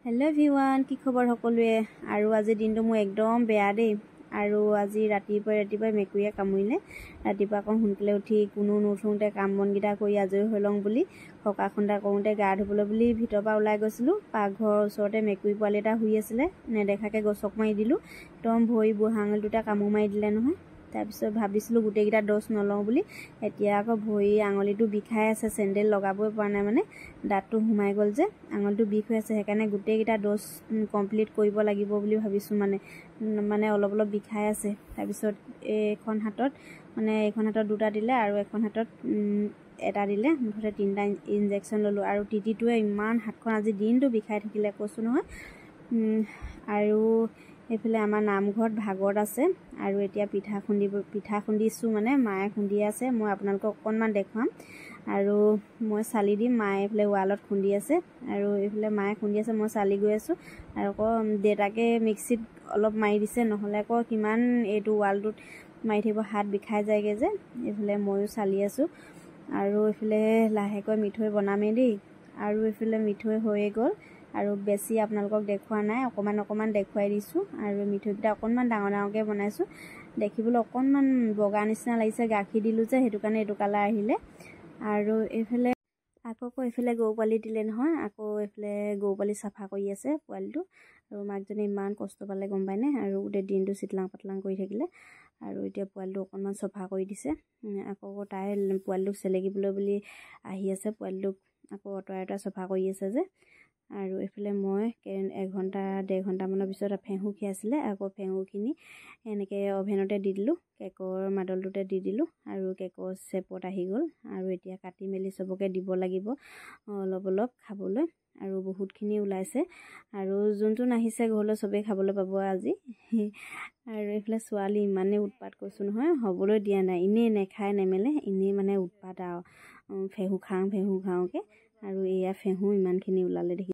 hello everyone की खबर सकलोए और आज दिन तो मैं एकदम बेया दे और आज रातिपुवा मेकुरीये कामुरिले रातिपुवा अक सोनकाले उठी कोनो नुठोते काम बनकेइटा करि आजरि হৈ লওঁ বুলি खका खुंदा কৰোते गा धुबले बुली भितर पा उলাই গৈছিলো पाकघर ओसरते मेकुरी पोवाली एटा हुई आছিলে नेदेखाके गसक मारि दिलु एकदम भरि बुঢ়ा आंगुल दुटा कामु मारि दिले নহয় তাৰপিছত ভাবিছিলো গুটেকিটা ডোজ নলওঁ বুলি এতিয়া আকৌ ভৰি আঙুলিটো বিষাই আছে চেন্ডেল লগাবই পৰা নাই মানে দাঁতটো হুমাই গল যে আঙুলিটো বিষ হৈ আছে হেকাৰণে গুটেকিটা ডোজ কমপ্লিট কৰিব লাগিব বুলি ভাবিছো মানে অলপ বিষাই আছে তাৰপিছত এখন হাতত দুটা দিলে আৰু এখন হাতত এটা দিলে মুঠতে তিনটা ইনজেকশন ললো আৰু টিটিটোৱে ইমান হাতখন আজি দিনটো বিষাই থাকিলে কৈছো নহয় আৰু এফালে আমাৰ নামঘৰত ভাগত আছে আৰু এতিয়া পিঠা খুন্দিছো মানে মায়ে খুন্দি আছে মই আপোনালোকক অকনমান দেখাম আৰু মই চালি দিম মায়ে এফালে ওয়ালত খুন্দি আছে আৰু এফালে মায়ে খুন্দি আছে মই চালি গৈ আছো আৰু দেতাকে মিক্সিত অলপ মাৰি দিছে নহলে কিমান এইটো ওয়ালটোত মাৰি থাকিব হাত বিষাই যায়গে যে এফালে ময়ো চালি আছো আৰু এফালে লাহেকৈ মিঠৈ বনামে দেই আৰু এফালে মিঠৈ হৈয়ে গল আৰু বেছি আপোনালোকক দেখুৱা নাই অকমান দেখুৱাই দিছো আৰু মিঠৈটা অকনমান ডাঙৰকে বনাইছো দেখিবলৈ অকনমান বগা নিচিনা লাগিছে গাখীৰ দিলু যে হেতু কাৰণে এটো কালাৰ আহিলে আৰু এফালে আকৌ এফালে গৌপালি দিলে নহয় আকৌ এফালে গৌপালি সাফা কৰি আছে পোৱালিটো আৰু মাকজনী ইমান কষ্ট পালে গম পাইনে আৰু উদে দিনটো চিটলাং পাতলাং কৰি থাকিলে আৰু এতিয়া পোৱালিটো অকনমান সাফা কৰি দিছে আকৌ তাই পোৱালিটোক চেলেকিবলৈ বুলি আহি আছে পোৱালিটোক আকৌ অটৰা সাফা কৰি আছে যে আৰু এফালে মই 1 ঘন্টা 1.5 ঘন্টা মানৰ পিছত ফেহু খিয়াছিলে আকৌ ফেহুখিনি এনেকে অভেনতে দি দিলো কেকৰ মাডলটোতে দি দিলো আৰু কেকৰ শেপত আহি গল আৰু এতিয়া কাটি মেলি সবকে দিব লাগিব অলপ খাবলৈ আৰু বহুতখিনি ওলাইছে আৰু যোনটো নাহিছে ঘৰলৈ সবে খাবলৈ পাব আজি আৰু এফালে ছোৱালী ইমানে উৎপাত কৈছো নহয় হবলৈ দিয়া নাই ইনে নেখায় নেমেলে ইনে মানে উৎপাত আৰু ফেহু খাওকে আৰু এয়া ফেহু ইমানখিনি ওলালে দেখি